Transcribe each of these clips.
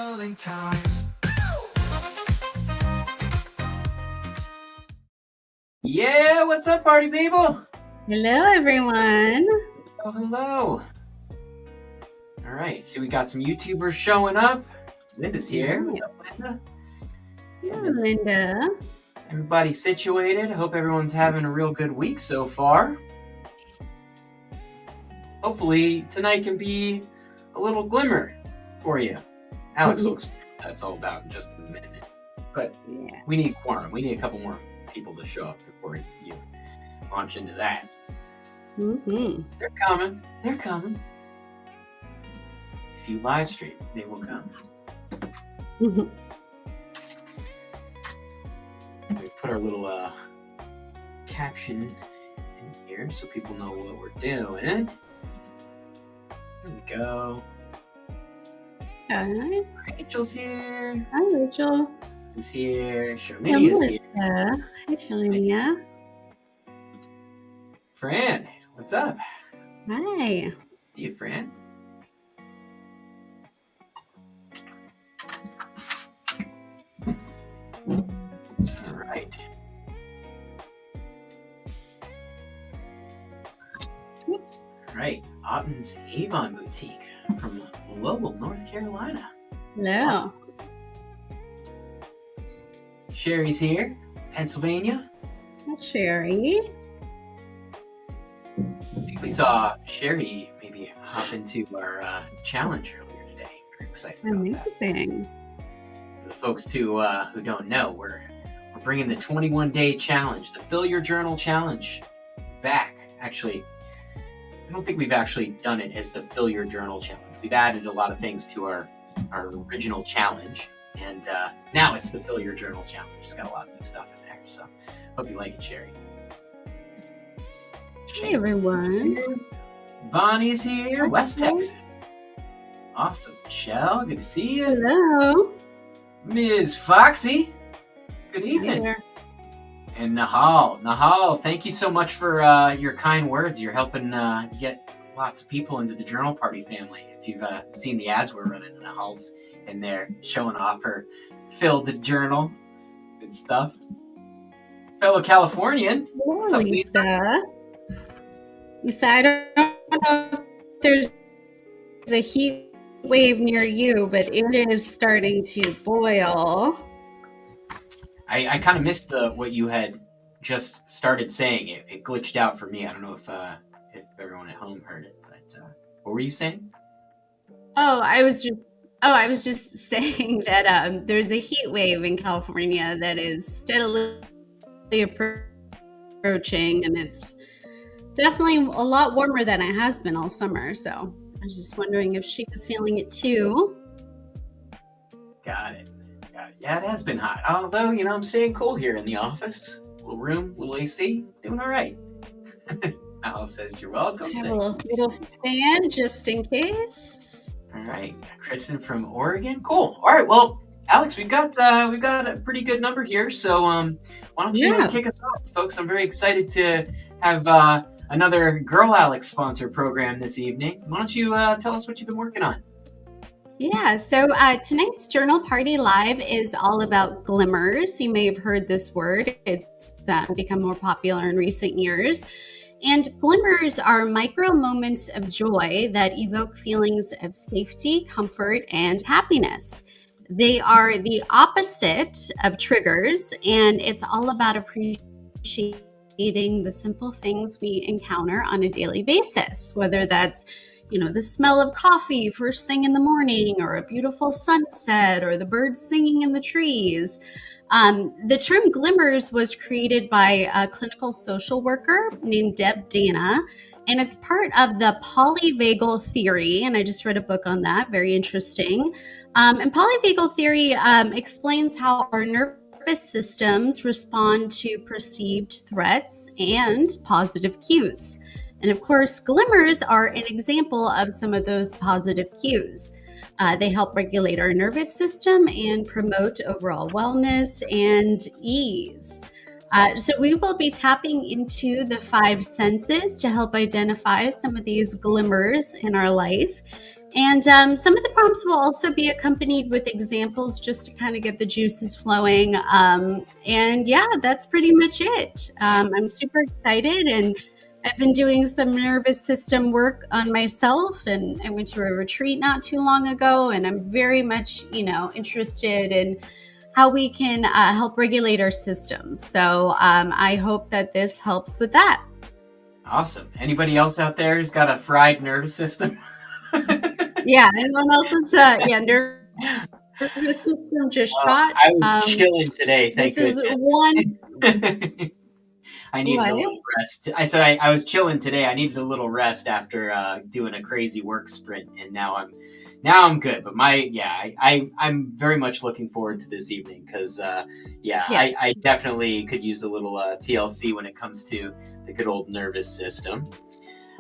journaling time. Yeah, what's up, party people? Hello, everyone. Oh, hello. All right, so we got some YouTubers showing up. Linda's here. What's up, Linda? Yeah, Linda. Everybody situated. I hope everyone's having a real good week so far. Hopefully, tonight can be a little glimmer for you. Alex will explain what that's all about in just a minute. But we need quorum. We need a couple more people to show up before you launch into that. They're coming. They're coming. If you live stream, they will come. We put our little caption in here so people know what we're doing. There we go. Nice. Rachel's here. Hi, Rachel. Is here. Sharminia's here. Hi, Sharminia. Fran, what's up? Hi. See you, Fran. All right. Oops. All right. Otten's Avon Boutique from Lowell, North Carolina. Hello. Sherry's here, Pennsylvania. Hi, Sherry. I think we saw Sherry maybe hop into our challenge earlier today. Very excited about that. Amazing. For the folks who don't know, we're bringing the 21-day challenge, the Fill Your Journal challenge, back. Actually, I don't think we've actually done it as the Fill Your Journal challenge. We've added a lot of things to our original challenge, and now it's the Fill Your Journal challenge. It's got a lot of new stuff in there, so hope you like it, Sherry. Hey, everyone. Bonnie's here, West Texas. Awesome. Michelle, good to see you. Hello. Ms. Foxy, good evening. Hi. And Nahal, thank you so much for your kind words. You're helping get lots of people into the Journal Party family. If you've seen the ads we're running, Nahal's in there showing off her filled journal. Good stuff. Fellow Californian. Hello, Lisa. Lisa, I don't know if there's a heat wave near you, but it is starting to boil. I kind of missed what you had just started saying. It glitched out for me. I don't know if everyone at home heard it, but what were you saying? I was just saying that there's a heat wave in California that is steadily approaching, and it's definitely a lot warmer than it has been all summer. So I was just wondering if she was feeling it too. Got it. Yeah, it has been hot. Although, I'm staying cool here in the office. Little room, little AC, doing all right. Al says you're welcome. I have a little fan just in case. All right, Kristen from Oregon. Cool. All right, well, Alex, we've got a pretty good number here. So why don't you kick us off, folks? I'm very excited to have another Girl Alex sponsor program this evening. Why don't you tell us what you've been working on? Yeah, so tonight's Journal Party Live is all about glimmers. You may have heard this word. It's become more popular in recent years. And glimmers are micro moments of joy that evoke feelings of safety, comfort, and happiness. They are the opposite of triggers, and it's all about appreciating the simple things we encounter on a daily basis, whether that's the smell of coffee first thing in the morning, or a beautiful sunset, or the birds singing in the trees. The term glimmers was created by a clinical social worker named Deb Dana, and it's part of the polyvagal theory. And I just read a book on that, very interesting. And polyvagal theory explains how our nervous systems respond to perceived threats and positive cues. And of course, glimmers are an example of some of those positive cues. They help regulate our nervous system and promote overall wellness and ease. So we will be tapping into the 5 senses to help identify some of these glimmers in our life. And some of the prompts will also be accompanied with examples just to kind of get the juices flowing. And yeah, that's pretty much it. I'm super excited, and I've been doing some nervous system work on myself, and I went to a retreat not too long ago, and I'm very much, interested in how we can help regulate our systems. So I hope that this helps with that. Awesome. Anybody else out there who's got a fried nervous system? Yeah, anyone else's nervous system just Well, shot? I was chilling today, thank This is goodness. one. I needed a What? little rest. I said I was chilling today. I needed a little rest after doing a crazy work sprint, and now I'm good. But I'm very much looking forward to this evening because Yes. I definitely could use a little TLC when it comes to the good old nervous system.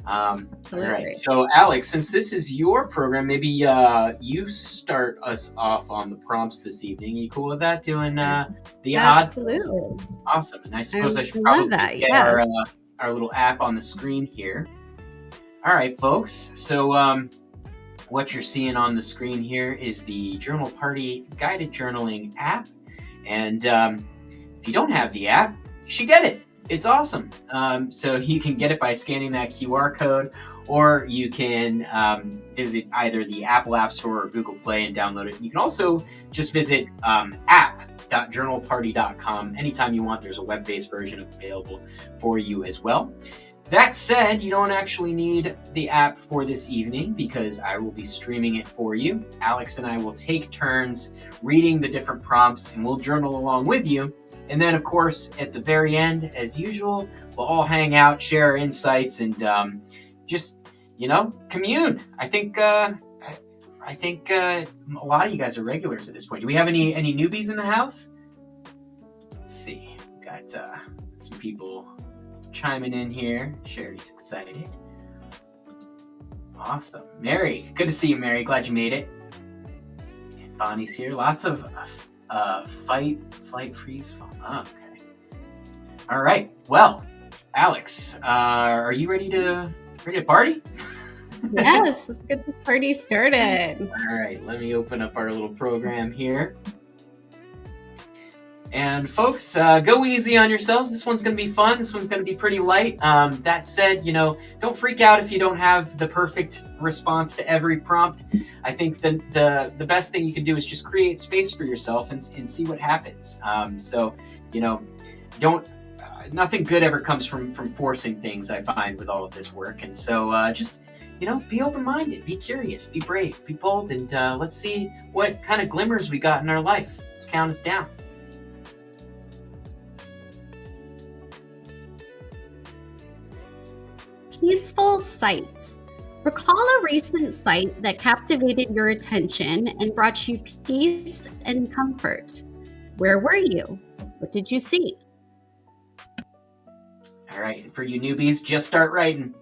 All right. So, Alex, since this is your program, maybe you start us off on the prompts this evening. You cool with that? Doing the odd? Absolutely. Awesome. And I suppose I should love probably that. get Yeah. our little app on the screen here. All right, folks. So, what you're seeing on the screen here is the Journal Party Guided Journaling app. And if you don't have the app, you should get it. It's awesome. So you can get it by scanning that QR code, or you can visit either the Apple App Store or Google Play and download it. You can also just visit app.journalparty.com anytime you want. There's a web-based version available for you as well. That said, you don't actually need the app for this evening because I will be streaming it for you. Alex and I will take turns reading the different prompts, and we'll journal along with you. And then, of course, at the very end, as usual, we'll all hang out, share our insights, and just commune. I think a lot of you guys are regulars at this point. Do we have any newbies in the house? Let's see. We've got some people chiming in here. Sherry's excited. Awesome. Mary, good to see you, Mary. Glad you made it. And Bonnie's here. Lots of flight, freeze, fall. Oh, okay. All right. Well, Alex, are you ready to party? Yes, let's get the party started. All right. Let me open up our little program here. And folks, go easy on yourselves. This one's going to be fun. This one's going to be pretty light. That said, don't freak out if you don't have the perfect response to every prompt. I think the best thing you can do is just create space for yourself and see what happens. Don't. Nothing good ever comes from forcing things, I find, with all of this work. And so just, be open-minded, be curious, be brave, be bold, and let's see what kind of glimmers we got in our life. Let's count us down. Peaceful sights. Recall a recent sight that captivated your attention and brought you peace and comfort. Where were you? What did you see? All right, and for you newbies, just start writing.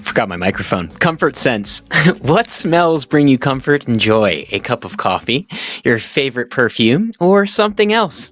Forgot my microphone. Comfort sense. What smells bring you comfort and joy? A cup of coffee, your favorite perfume, or something else?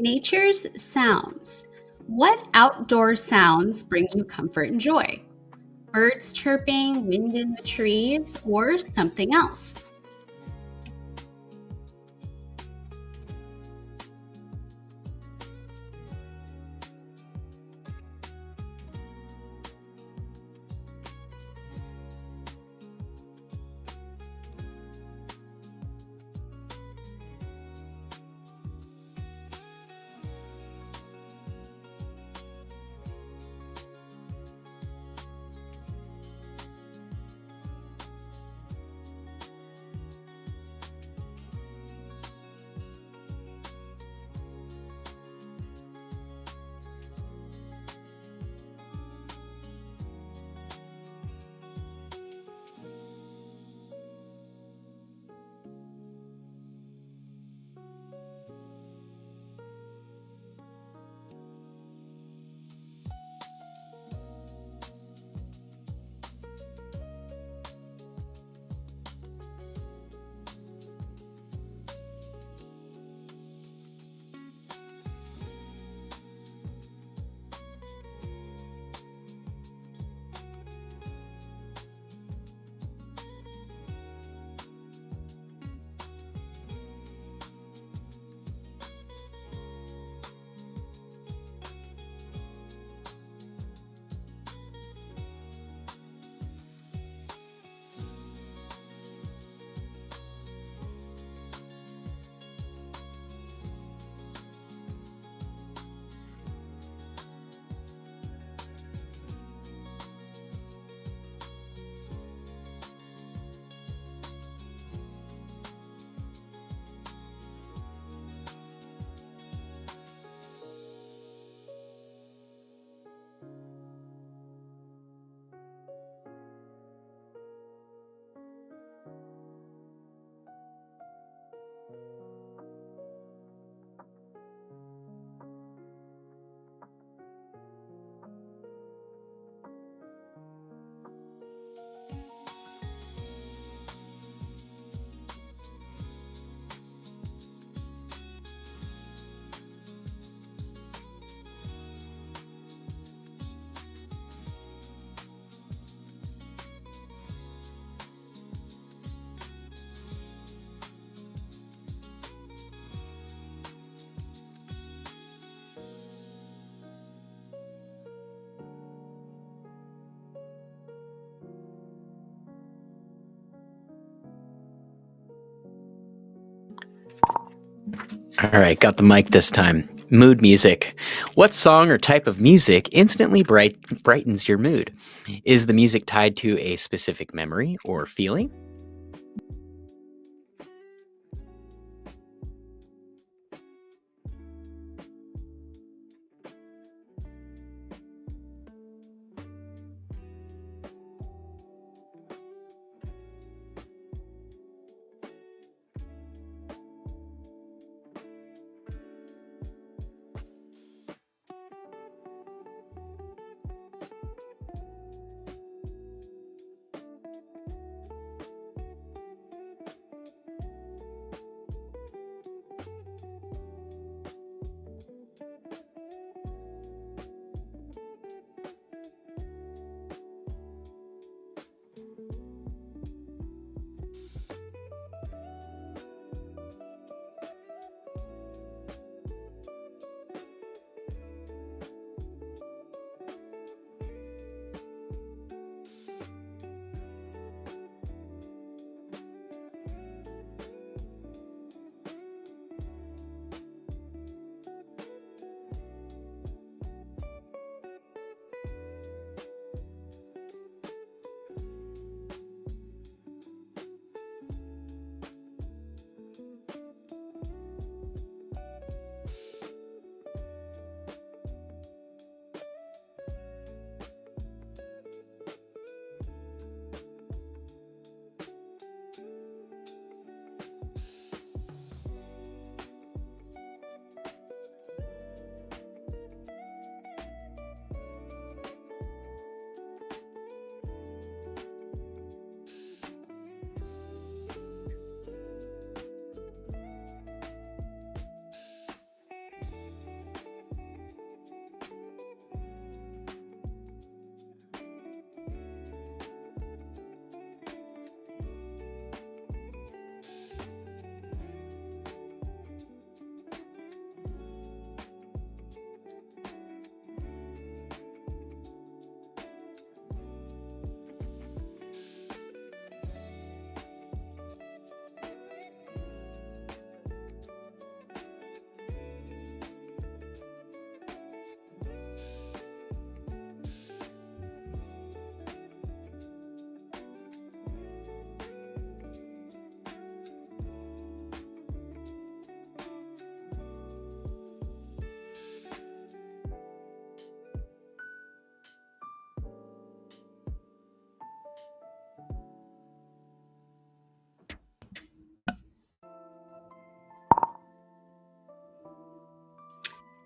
Nature's sounds. What outdoor sounds bring you comfort and joy? Birds chirping, wind in the trees, or something else? All right, got the mic this time. Mood music. What song or type of music instantly brightens your mood? Is the music tied to a specific memory or feeling?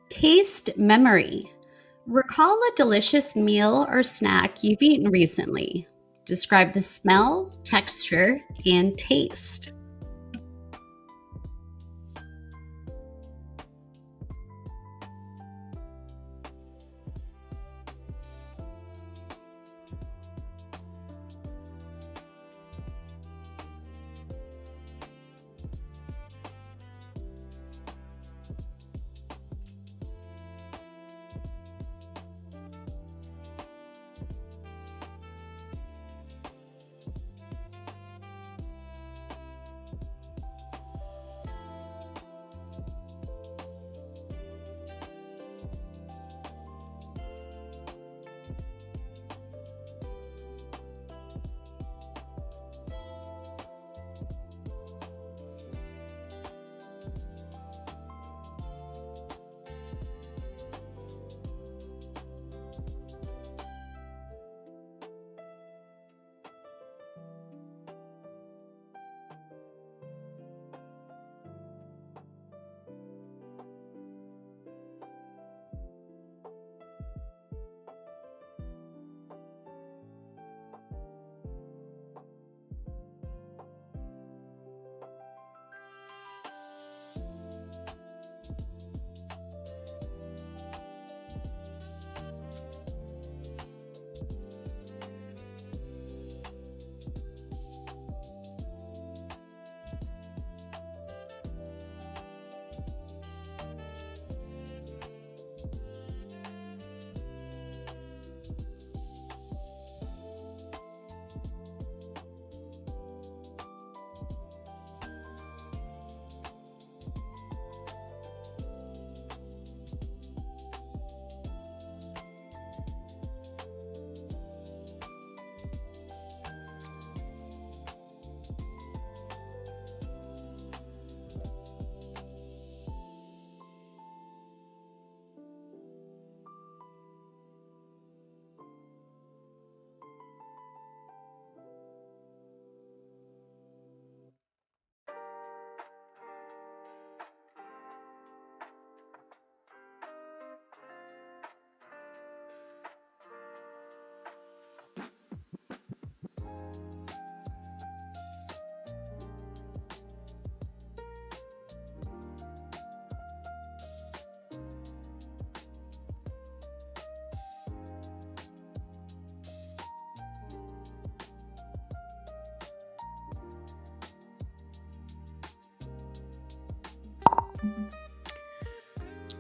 Taste memory. Recall a delicious meal or snack you've eaten recently. Describe the smell, texture, and taste.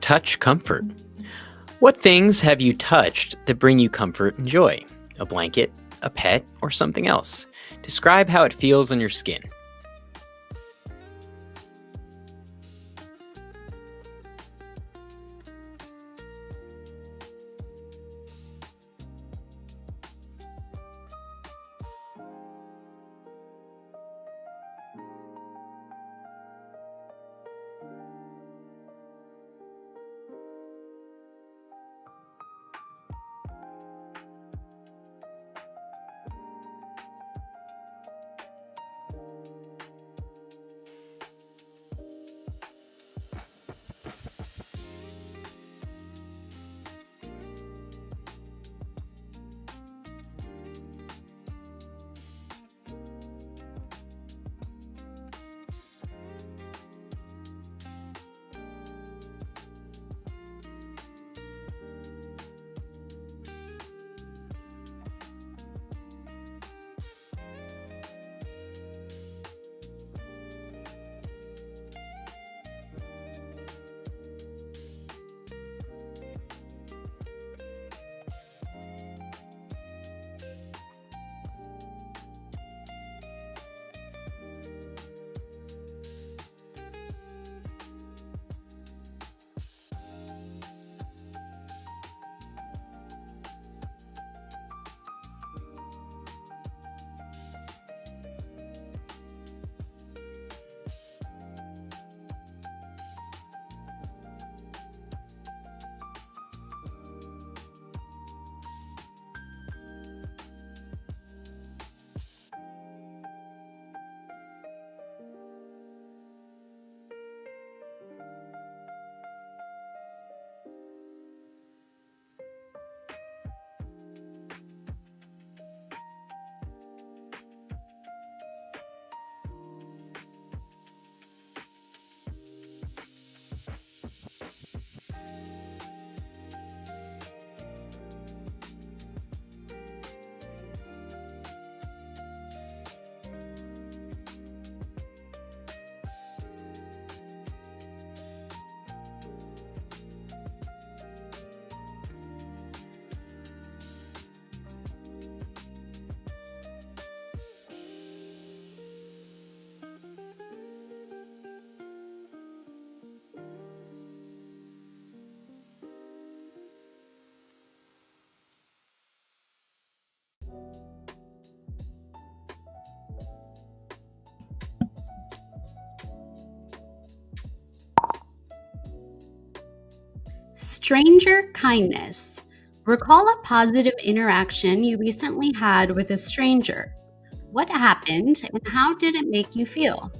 Touch comfort. What things have you touched that bring you comfort and joy? A blanket, a pet, or something else? Describe how it feels on your skin. Stranger kindness. Recall a positive interaction you recently had with a stranger. What happened and how did it make you feel?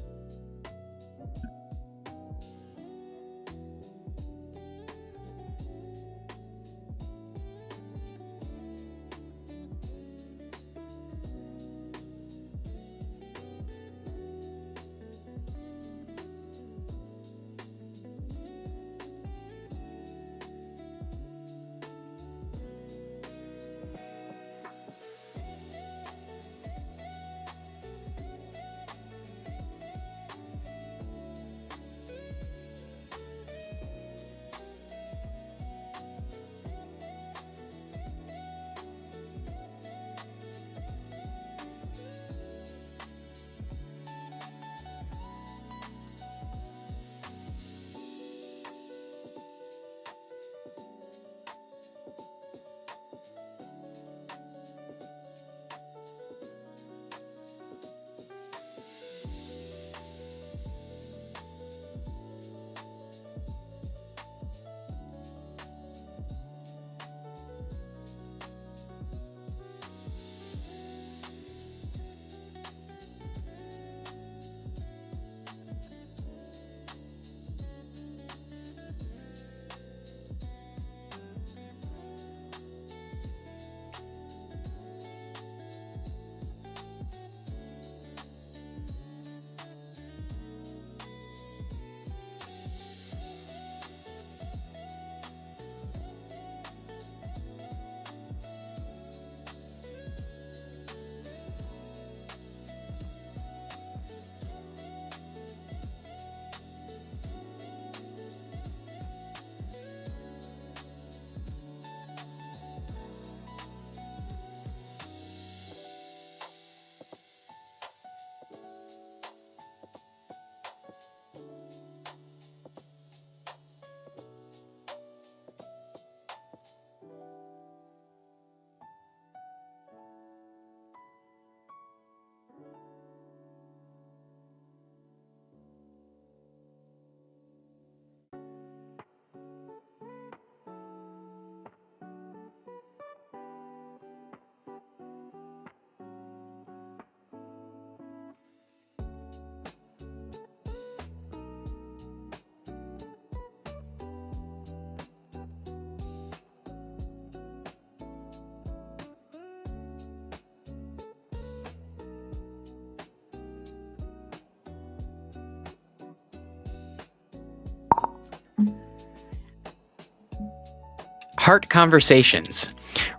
Heart conversations.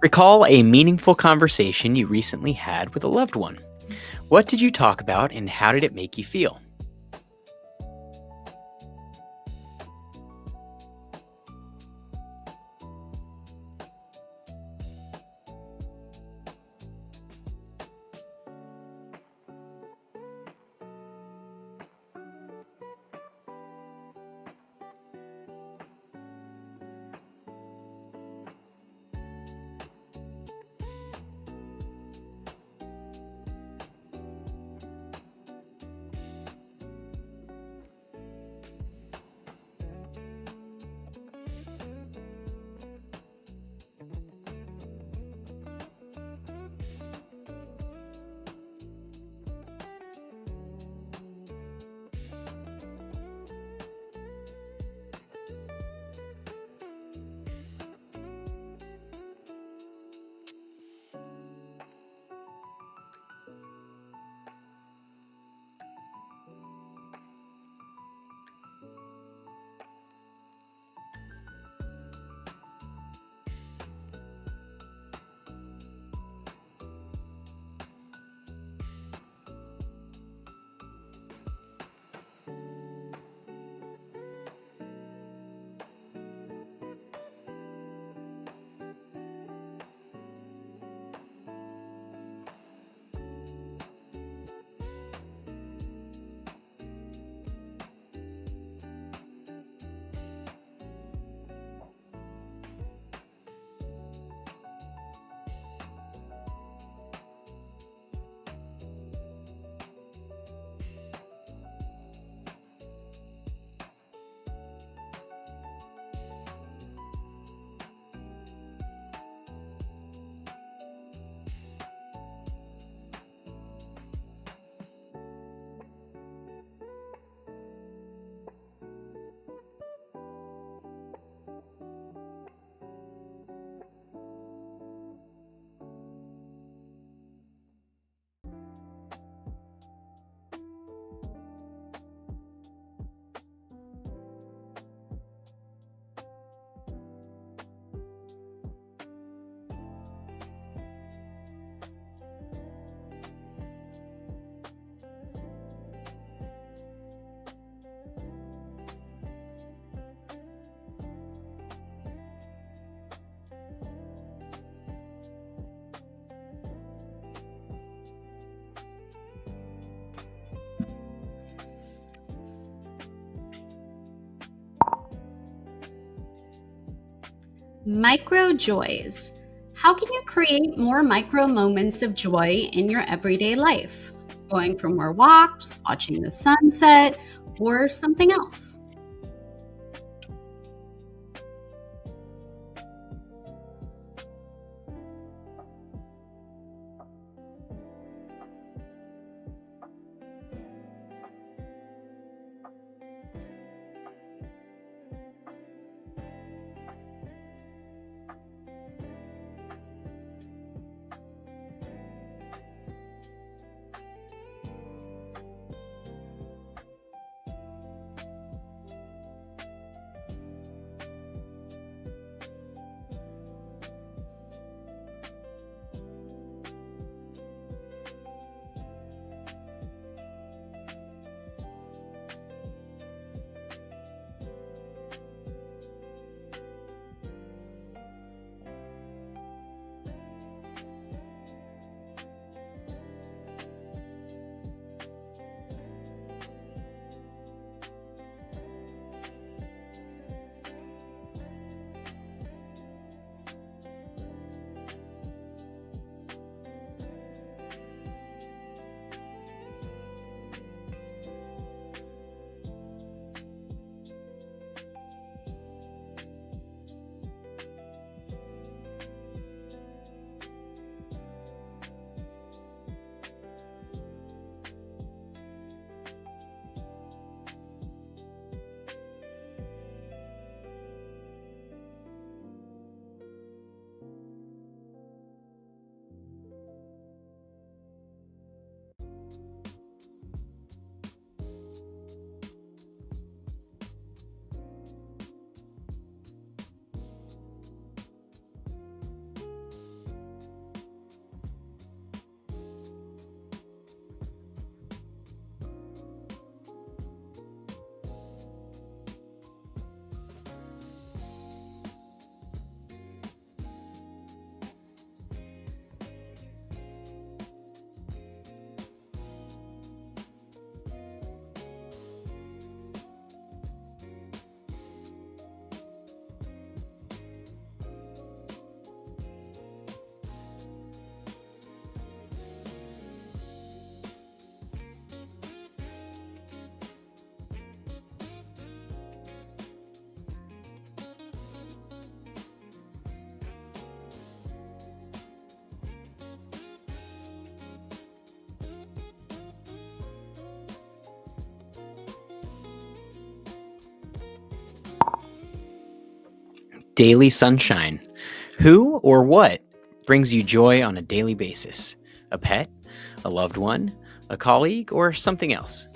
Recall a meaningful conversation you recently had with a loved one. What did you talk about and how did it make you feel? Micro joys. How can you create more micro moments of joy in your everyday life? Going for more walks, watching the sunset, or something else? Daily sunshine. Who or what brings you joy on a daily basis? A pet, a loved one, a colleague, or something else?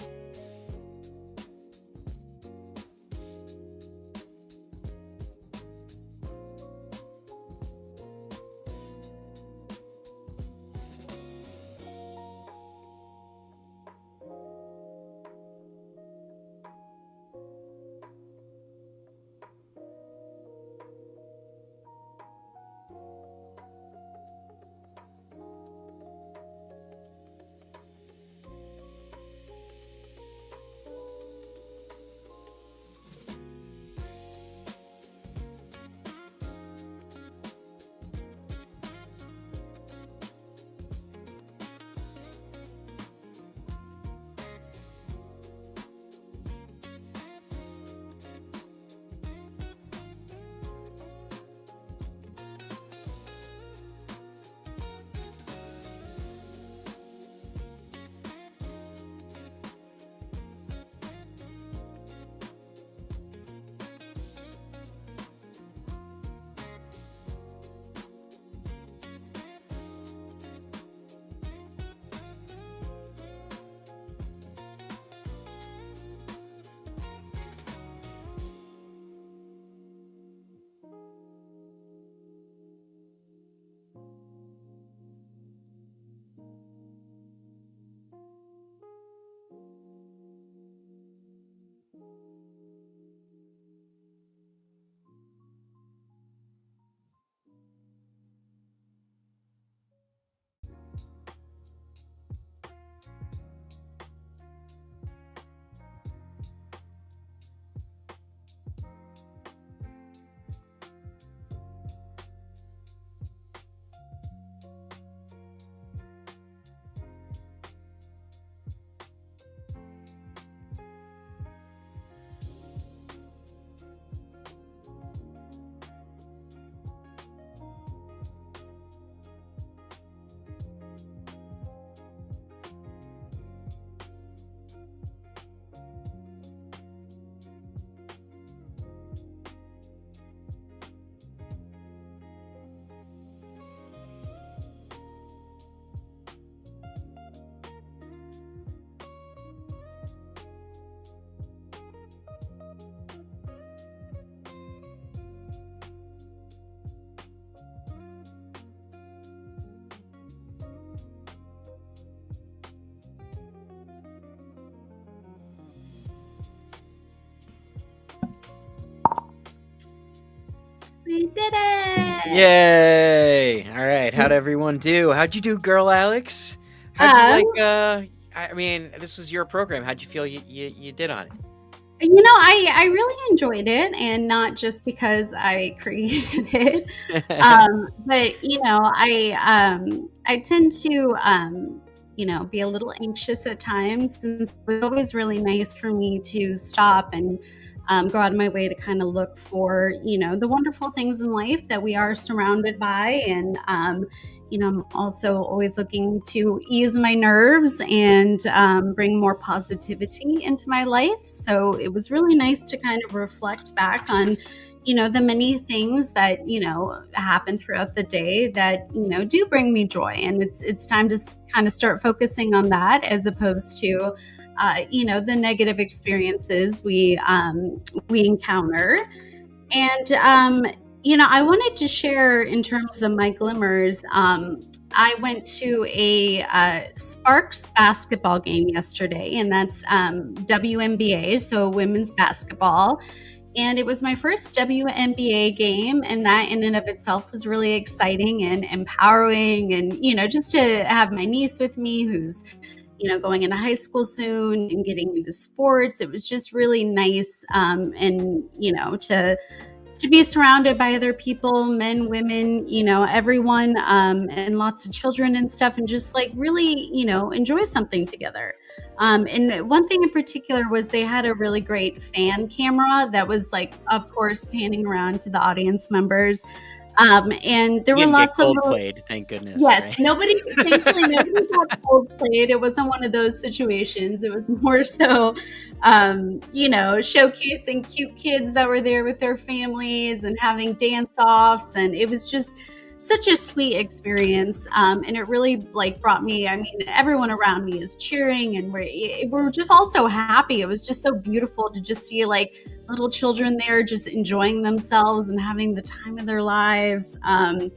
We did it! Yay! All right, how'd everyone do? How'd you do, girl Alex? How'd you I mean, this was your program. How'd you feel you did on it? I really enjoyed it, and not just because I created it. But I tend to be a little anxious at times, and so it's always really nice for me to stop and go out of my way to kind of look for the wonderful things in life that we are surrounded by. And I'm also always looking to ease my nerves and bring more positivity into my life. So it was really nice to kind of reflect back on, the many things that, happen throughout the day that, do bring me joy. And it's time to kind of start focusing on that, as opposed to, the negative experiences we encounter. And I wanted to share in terms of my glimmers. I went to a Sparks basketball game yesterday, and that's WNBA, so women's basketball. And it was my first WNBA game, and that in and of itself was really exciting and empowering. And, just to have my niece with me, who's going into high school soon and getting into sports, it was just really nice. And, to be surrounded by other people, men, women, everyone, and lots of children and stuff, and just like really, enjoy something together. And one thing in particular was they had a really great fan camera that was like, of course, panning around to the audience members. And there You were didn't get lots of gold little, played, thank goodness, yes, right? thankfully, nobody got cold played. It wasn't one of those situations. It was more so, showcasing cute kids that were there with their families and having dance offs. And it was just such a sweet experience. And it really like brought me, I mean, everyone around me is cheering and we're just all so happy. It was just so beautiful to just see like little children there just enjoying themselves and having the time of their lives. And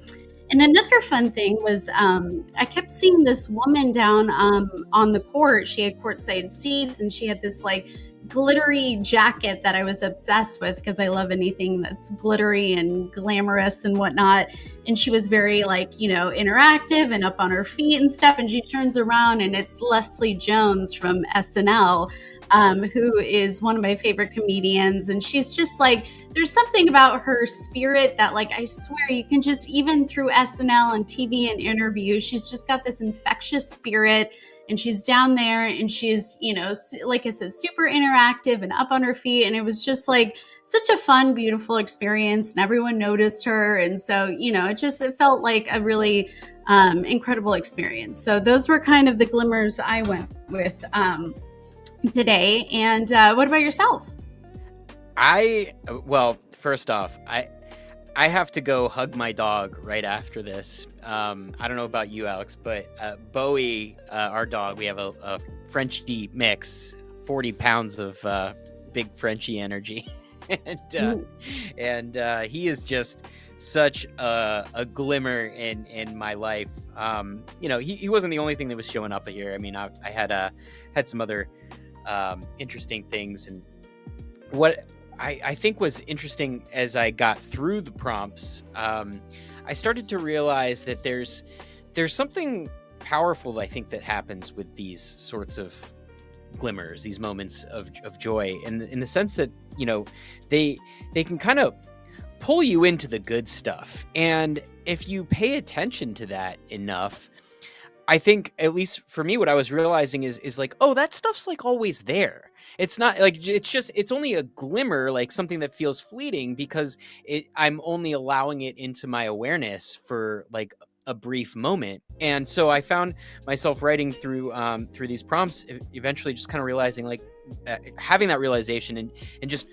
another fun thing was I kept seeing this woman down on the court. She had courtside seats and she had this like glittery jacket that I was obsessed with because I love anything that's glittery and glamorous and whatnot. And she was very like, interactive and up on her feet and stuff. And she turns around and it's Leslie Jones from SNL, who is one of my favorite comedians. And she's just like, there's something about her spirit that like, I swear you can just, even through SNL and TV and interviews, she's just got this infectious spirit. And she's down there and she's, like I said, super interactive and up on her feet. And it was just like such a fun, beautiful experience. And everyone noticed her. And so, it felt like a really incredible experience. So those were kind of the glimmers I went with today. And what about yourself? Well, first off, I have to go hug my dog right after this. I don't know about you, Alex, but Bowie, our dog, we have a Frenchie mix, 40 pounds of big Frenchie energy. and he is just such a glimmer in my life. He wasn't the only thing that was showing up here. I mean, I had some other interesting things, and what I think was interesting as I got through the prompts, I started to realize that there's something powerful, I think, that happens with these sorts of glimmers, these moments of joy, and in the sense that they can kind of pull you into the good stuff, and if you pay attention to that enough, I think, at least for me, what I was realizing is like, oh, that stuff's like always there. It's not like it's only a glimmer, like something that feels fleeting because I'm only allowing it into my awareness for like a brief moment. And so I found myself writing through these prompts, eventually just kind of realizing like having that realization and just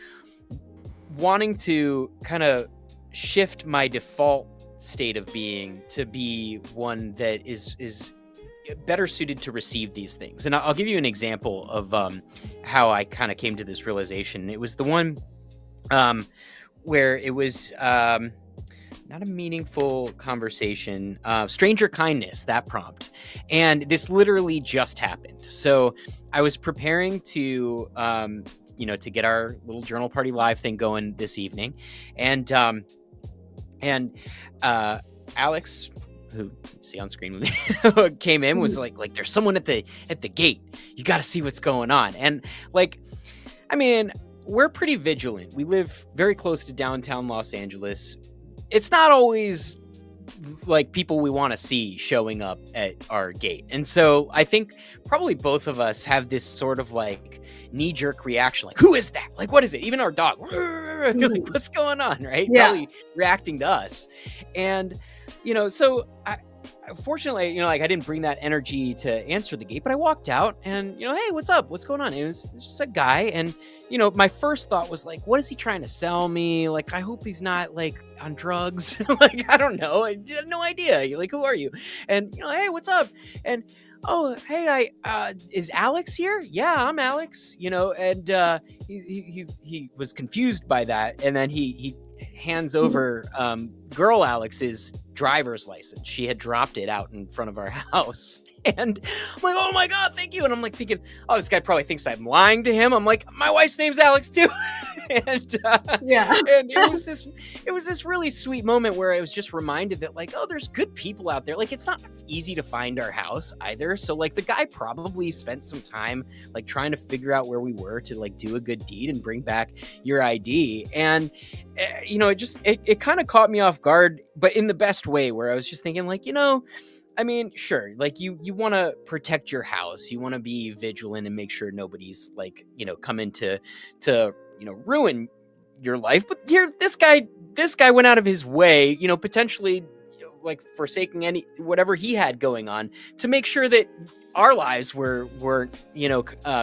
wanting to kind of shift my default state of being to be one that is better suited to receive these things. And I'll give you an example of how I kind of came to this realization. It was the one where it was not a meaningful conversation, stranger kindness, that prompt. And this literally just happened. So I was preparing to to get our little journal party live thing going this evening. And Alex, who you see on screen with me, came in, was like there's someone at the gate, you got to see what's going on. And like, I mean, we're pretty vigilant, we live very close to downtown Los Angeles. It's not always like people we want to see showing up at our gate, and so I think probably both of us have this sort of like knee-jerk reaction, like, who is that, like, what is it, even our dog, like, what's going on, right? Yeah. Probably reacting to us. And so fortunately, like, I didn't bring that energy to answer the gate, but I walked out and, hey, what's up? What's going on? It was just a guy. And, my first thought was like, what is he trying to sell me? Like, I hope he's not like on drugs. Like, I don't know. I had no idea. Like, who are you? And, hey, what's up? And, oh, hey, is Alex here? Yeah, I'm Alex, and he was confused by that. And then he hands over girl Alex's driver's license. She had dropped it out in front of our house. And I'm like, oh my God, thank you. And I'm like thinking, oh, this guy probably thinks I'm lying to him. I'm like, my wife's name's Alex too. And it was this really sweet moment where I was just reminded that like, oh, there's good people out there. Like, it's not easy to find our house either. So like the guy probably spent some time like trying to figure out where we were to like do a good deed and bring back your ID. And it kind of caught me off guard, but in the best way, where I was just thinking like, I mean, sure, like you want to protect your house, you want to be vigilant and make sure nobody's like, coming to ruin your life. But here, this guy this guy went out of his way, potentially like forsaking whatever he had going on to make sure that our lives were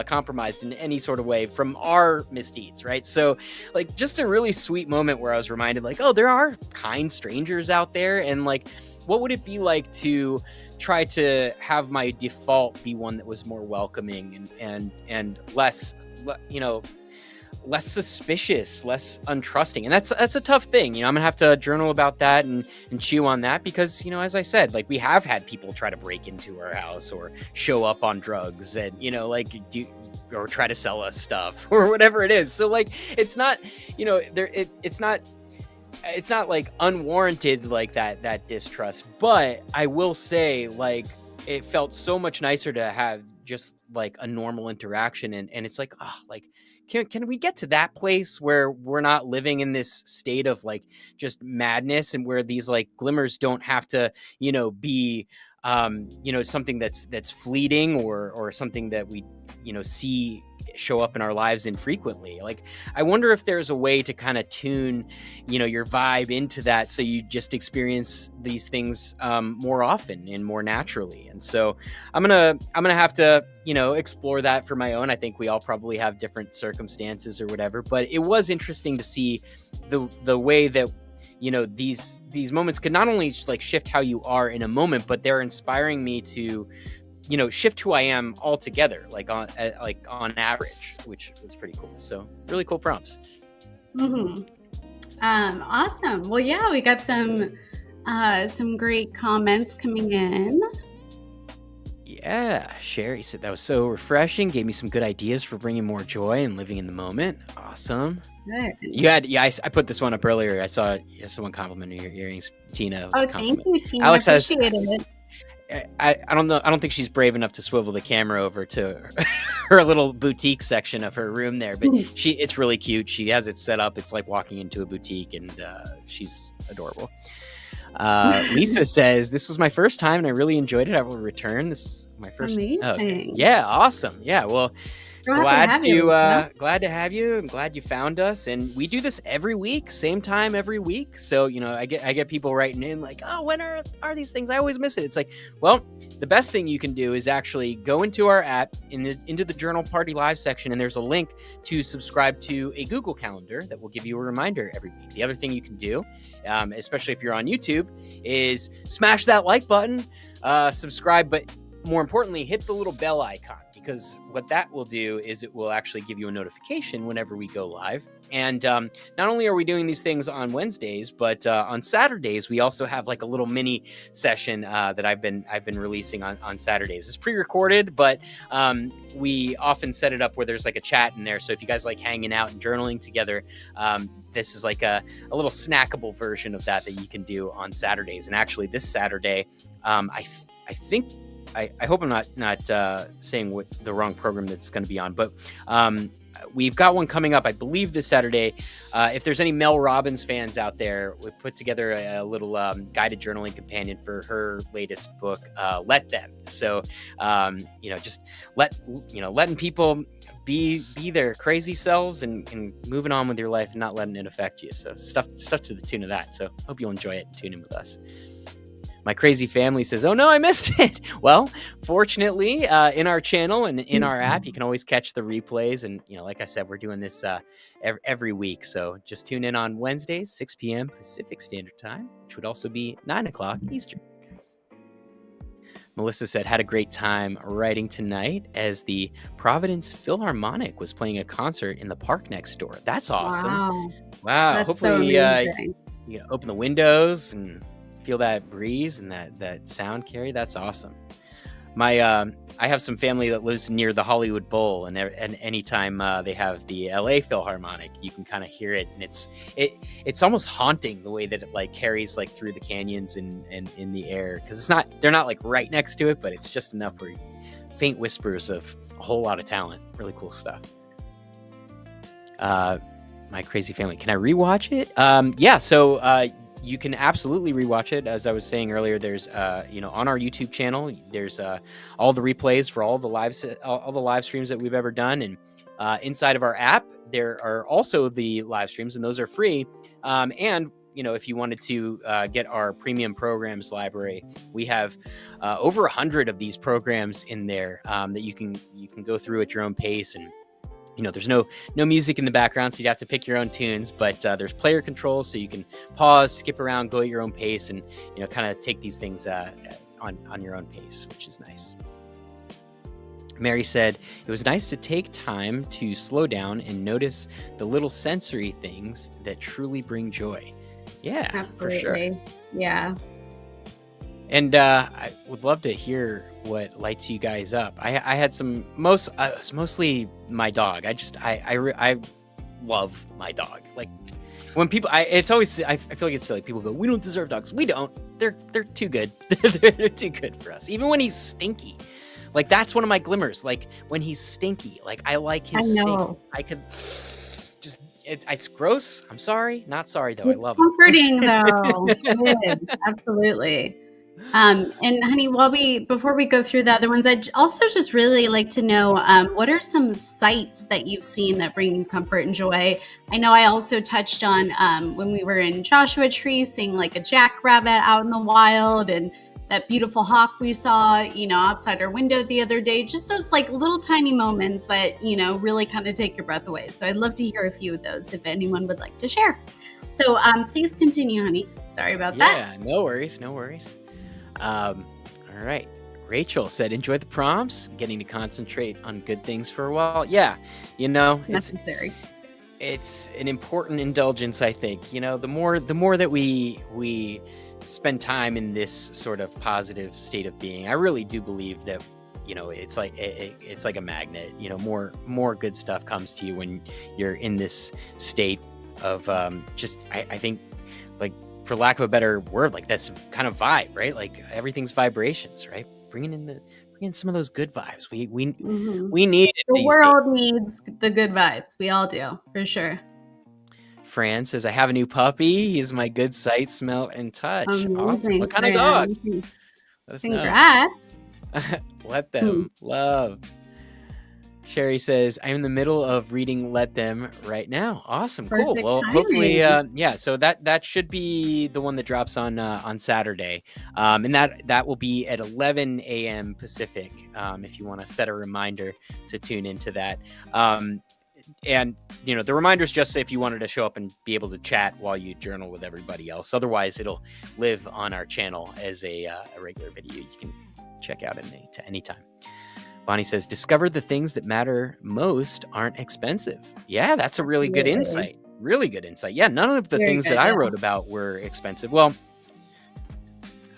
compromised in any sort of way from our misdeeds, right? So like just a really sweet moment where I was reminded like, oh, there are kind strangers out there, and like what would it be like to try to have my default be one that was more welcoming and less less suspicious, less untrusting. And that's a tough thing. I'm gonna have to journal about that and chew on that, because as I said, like we have had people try to break into our house or show up on drugs and or try to sell us stuff or whatever it is. So like it's not it's not like unwarranted like that distrust, but I will say like it felt so much nicer to have just like a normal interaction, and it's like, oh, like can we get to that place where we're not living in this state of like just madness, and where these like glimmers don't have to be something that's fleeting or something that we see show up in our lives infrequently. Like I wonder if there's a way to kind of tune your vibe into that, so you just experience these things more often and more naturally. And so I'm gonna have to explore that for my own. I think we all probably have different circumstances or whatever, but it was interesting to see the way that these moments could not only like shift how you are in a moment, but they're inspiring me to shift who I am altogether, like on average, which was pretty cool. So really cool prompts. Mm-hmm. Awesome. Well, yeah, we got some great comments coming in. Yeah, Sherry said that was so refreshing. Gave me some good ideas for bringing more joy and living in the moment. Awesome. Good. I put this one up earlier. I saw someone complimenting your earrings, Tina. Oh, thank you, Tina. Alex has. Appreciated it. I don't know. I don't think she's brave enough to swivel the camera over to her little boutique section of her room there, but it's really cute. She has it set up. It's like walking into a boutique, and she's adorable. Lisa says, this was my first time and I really enjoyed it. I will return. This is my first. Amazing. Okay. Yeah. Awesome. Yeah. Well, glad to have you. I'm glad you found us, and we do this every week, same time every week. So I get people writing in like, oh, when are these things? I always miss it. It's like, well, the best thing you can do is actually go into our app into the Journal Party Live section, and there's a link to subscribe to a Google Calendar that will give you a reminder every week. The other thing you can do, especially if you're on YouTube, is smash that like button, subscribe, but more importantly, hit the little bell icon. Because what that will do is it will actually give you a notification whenever we go live. And not only are we doing these things on Wednesdays, but on Saturdays we also have like a little mini session that I've been releasing on Saturdays. It's pre-recorded, but we often set it up where there's like a chat in there. So if you guys like hanging out and journaling together, this is like a little snackable version of that you can do on Saturdays. And actually, this Saturday, I think. I hope I'm not saying what the wrong program that's going to be on, but we've got one coming up, I believe, this Saturday. If there's any Mel Robbins fans out there, we put together a little guided journaling companion for her latest book, Let Them. So, just letting people be their crazy selves and moving on with your life and not letting it affect you. So stuff to the tune of that. So hope you'll enjoy it and tune in with us. My crazy family says, oh no, I missed it. Well, fortunately, in our channel and in our app, you can always catch the replays. And, like I said, we're doing this every week. So just tune in on Wednesdays, 6 p.m. Pacific Standard Time, which would also be 9 o'clock Eastern. Melissa said, had a great time writing tonight as the Providence Philharmonic was playing a concert in the park next door. That's awesome. Wow. That's hopefully so you open the windows and feel that breeze and that sound carry. That's awesome. I have some family that lives near the Hollywood Bowl, and anytime they have the LA Philharmonic, you can kind of hear it, and it's almost haunting the way that it like carries like through the canyons and in the air, because they're not like right next to it, but it's just enough for faint whispers of a whole lot of talent. Really cool stuff. My crazy family. Can I rewatch it? Yeah. So you can absolutely rewatch it. As I was saying earlier, there's on our YouTube channel, there's all the replays for all the live streams that we've ever done, and inside of our app there are also the live streams, and those are free. And if you wanted to get our premium programs library, we have over 100 of these programs in there that you can go through at your own pace. And there's no music in the background, so you have to pick your own tunes, but there's player controls, so you can pause, skip around, go at your own pace, and kind of take these things on your own pace, which is nice. Mary said, it was nice to take time to slow down and notice the little sensory things that truly bring joy. Yeah, Absolutely. for sure. Yeah. And I would love to hear what lights you guys up. I had mostly my dog. I love my dog. Like when people, it's always, I feel like it's silly. People go, we don't deserve dogs. We don't. They're too good. They're too good for us. Even when he's stinky. Like that's one of my glimmers. Like when he's stinky, like I like his stink. I could just, it's gross. I'm sorry. Not sorry though. It's I love him. comforting though. It is. Absolutely. And honey, before we go through the other ones, I'd also just really like to know, what are some sights that you've seen that bring you comfort and joy? I know I also touched on, when we were in Joshua Tree, seeing like a jackrabbit out in the wild, and that beautiful hawk we saw, outside our window the other day. Just those like little tiny moments that, really kind of take your breath away. So I'd love to hear a few of those if anyone would like to share. So please continue, honey. Sorry about that. Yeah, no worries. All right. Rachel said, enjoy the prompts, getting to concentrate on good things for a while. Yeah, Necessary. It's an important indulgence, I think. The more that we spend time in this sort of positive state of being, I really do believe that it's like a magnet. More good stuff comes to you when you're in this state of I think, like, for lack of a better word, like that's kind of vibe, right? Like everything's vibrations, right? Bringing in some of those good vibes. We need it. The world needs the good vibes. We all do, for sure. Fran says, I have a new puppy. He's my good sight, smell, and touch. Amazing. Awesome. What kind of dog? Let us know. Congrats. Let them love. Sherry says, I'm in the middle of reading Let Them right now. Awesome. Perfect Cool. Well, timing. hopefully, so that should be the one that drops on Saturday. And that will be at 11 a.m. Pacific, if you want to set a reminder to tune into that. And the reminder's just if you wanted to show up and be able to chat while you journal with everybody else. Otherwise, it'll live on our channel as a regular video you can check out at any time. Bonnie says, discover the things that matter most aren't expensive. Yeah, that's a really good insight. Really good insight. Yeah, none of the things that I wrote about were expensive. Well,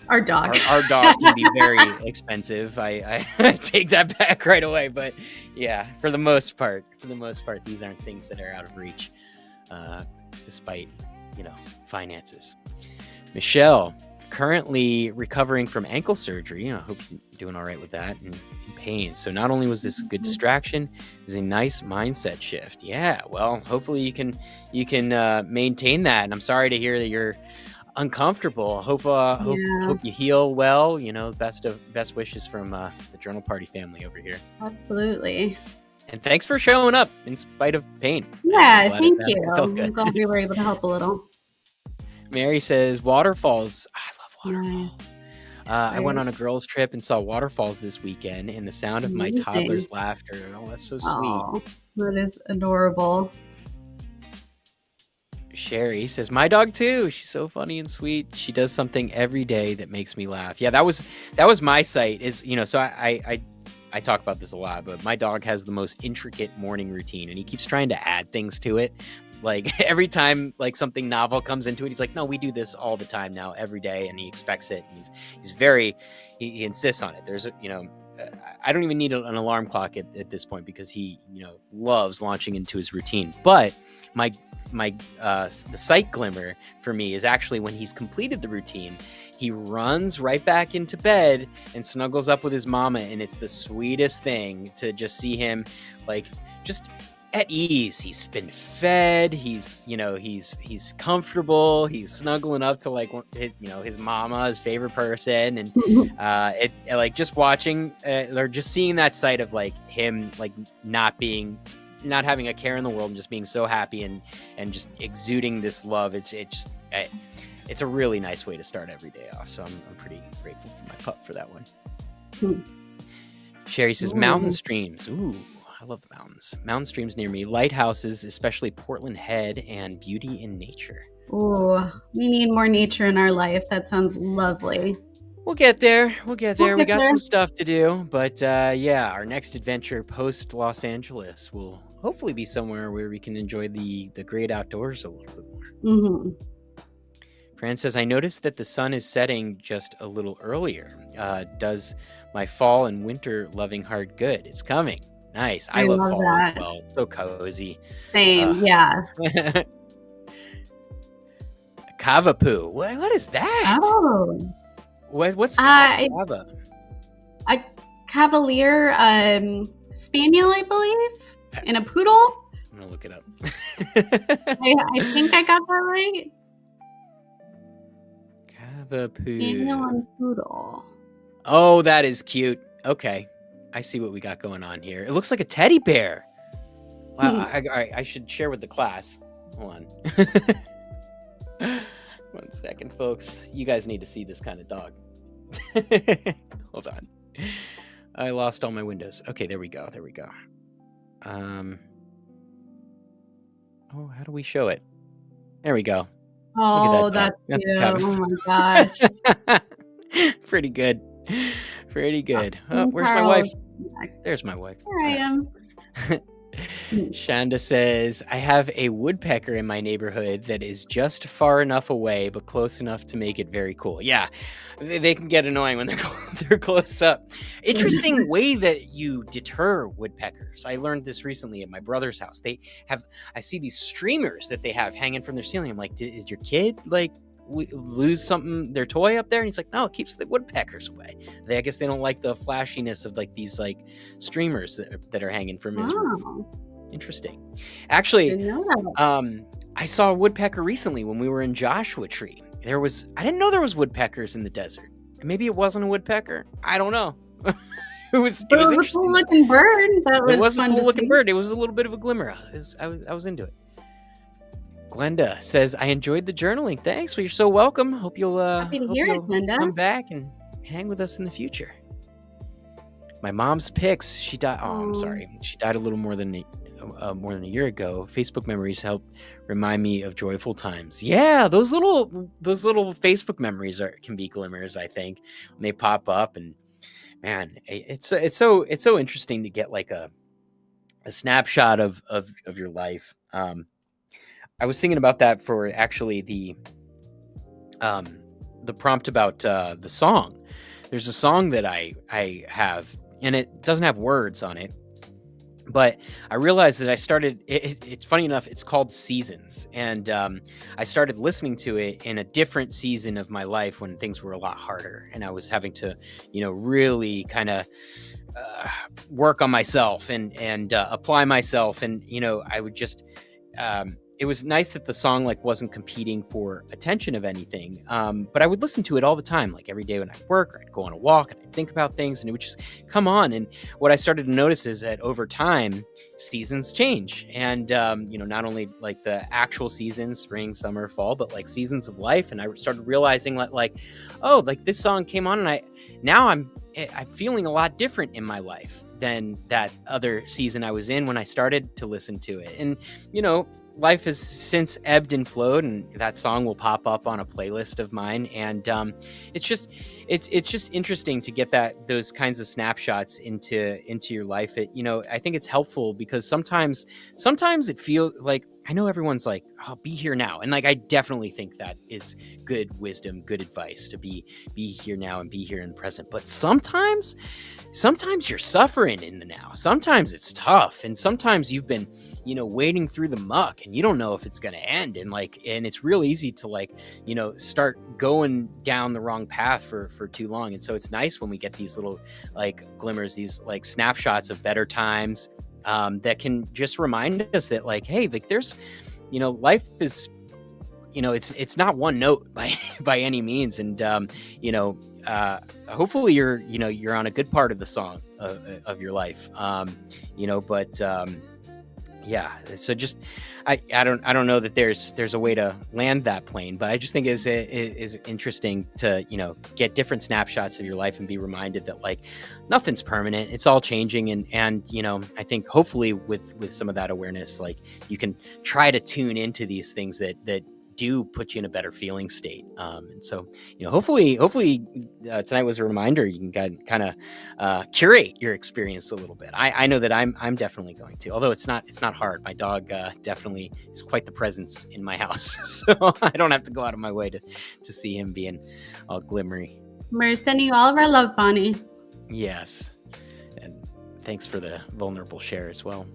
our dog. Our dog can be very expensive. I take that back right away. But yeah, for the most part, these aren't things that are out of reach, despite finances. Michelle, currently recovering from ankle surgery. I hope you're doing all right with that and in pain. So not only was this a good distraction, it was a nice mindset shift. Yeah, well, hopefully you can maintain that. And I'm sorry to hear that you're uncomfortable. Hope you heal well. Best wishes from the Journal Party family over here. Absolutely. And thanks for showing up in spite of pain. Yeah, thank you. I'm glad we were able to help a little. Mary says, waterfalls. I love waterfalls. I went on a girls' trip and saw waterfalls this weekend, and the sound of my toddler's laughter. Oh, that's so sweet. Oh, that is adorable. Sherry says, my dog too. She's so funny and sweet. She does something every day that makes me laugh. Yeah, that was my sight. So I talk about this a lot, but my dog has the most intricate morning routine, and he keeps trying to add things to it. Like every time like something novel comes into it, he's like, no, we do this all the time now, every day. And he expects it. And he insists on it. There's I don't even need an alarm clock at this point because he, loves launching into his routine. But the sight glimmer for me is actually when he's completed the routine, he runs right back into bed and snuggles up with his mama. And it's the sweetest thing to just see him like just at ease. He's been fed. He's comfortable. He's snuggling up to like his mama, his favorite person, and it like just watching or just seeing that sight of like him like not having a care in the world and just being so happy and just exuding this love. it's a really nice way to start every day off. So I'm pretty grateful for my pup for that one. Hmm. Sherry says, Ooh. mountain streams. Ooh, I love the mountains. Mountain streams near me. Lighthouses, especially Portland Head, and beauty in nature. Ooh, we need more nature in our life. That sounds lovely. We'll get there. We got there. some stuff to do. But yeah, our next adventure post Los Angeles will hopefully be somewhere where we can enjoy the great outdoors a little bit more. Mm-hmm. Fran says, I noticed that the sun is setting just a little earlier. Does my fall and winter loving heart good? It's coming. Nice. I love fall that. as well. It's so cozy. Same, yeah. Cavapoo. What is that? Oh. What's Cava? A Cavalier Spaniel, I believe, and a poodle. I'm gonna look it up. I think I got that right. Cavapoo. Spaniel and poodle. Oh, that is cute. Okay, I see what we got going on here. It looks like a teddy bear. Wow, I should share with the class. Hold on. 1 second, folks. You guys need to see this kind of dog. Hold on. I lost all my windows. Okay, there we go. Oh, how do we show it? There we go. Oh, that's cute. Oh my gosh. Pretty good. Oh, where's my wife? There's my wife. There I am. Shonda says, I have a woodpecker in my neighborhood that is just far enough away, but close enough to make it very cool. Yeah, they can get annoying when they're close up. Interesting way that you deter woodpeckers. I learned this recently at my brother's house. I see these streamers that they have hanging from their ceiling. I'm like, did your kid lose something, their toy up there? And he's like, no, it keeps the woodpeckers away. I guess they don't like the flashiness of these streamers that are hanging from his roof. Interesting. Actually, I saw a woodpecker recently when we were in Joshua Tree. I didn't know there was woodpeckers in the desert. Maybe it wasn't a woodpecker. I don't know. It was interesting. A cool looking bird. It wasn't a cool looking bird. It was a little bit of a glimmer. I was into it. Glenda says, I enjoyed the journaling. Thanks. Well, you're so welcome. Hope you'll come back and hang with us in the future. My mom's pics. She died. Oh, I'm sorry. She died a little more than a year ago. Facebook memories help remind me of joyful times. Yeah, those little Facebook memories can be glimmers, I think, when they pop up. And man, it's so interesting to get a snapshot of your life. I was thinking about that for actually the prompt about the song. There's a song that I have, and it doesn't have words on it, but I realized that I started, it's funny enough, it's called Seasons. And I started listening to it in a different season of my life when things were a lot harder. And I was having to, really kind of work on myself and apply myself. And, I would just, it was nice that the song wasn't competing for attention of anything. But I would listen to it all the time, every day when I work, or I'd go on a walk and I'd think about things, and it would just come on. And what I started to notice is that over time, seasons change. And, not only the actual seasons, spring, summer, fall, but seasons of life. And I started realizing this song came on, and I'm feeling a lot different in my life than that other season I was in when I started to listen to it. And, life has since ebbed and flowed, and that song will pop up on a playlist of mine. And it's just interesting to get those kinds of snapshots into your life. I think it's helpful because sometimes it feels I know everyone's oh, be here now. And I definitely think that is good wisdom, good advice to be here now and be here in the present. But sometimes you're suffering in the now. Sometimes it's tough. And sometimes you've been, wading through the muck and you don't know if it's going to end. And it's real easy to start going down the wrong path for too long. And so it's nice when we get these little glimmers, these snapshots of better times that can just remind us that hey, there's, life is, it's not one note by any means. And, hopefully you're on a good part of the song of your life. Yeah, so just I don't know that there's a way to land that plane, but I just think it is interesting to get different snapshots of your life and be reminded that like nothing's permanent, it's all changing, and I think hopefully with some of that awareness, like you can try to tune into these things that do put you in a better feeling state, and so hopefully tonight was a reminder. You can kind of curate your experience a little bit. I know that I'm definitely going to, although it's not hard. My dog definitely is quite the presence in my house, so I don't have to go out of my way to see him being all glimmery. We're sending you all of our love, Bonnie. Yes, and thanks for the vulnerable share as well.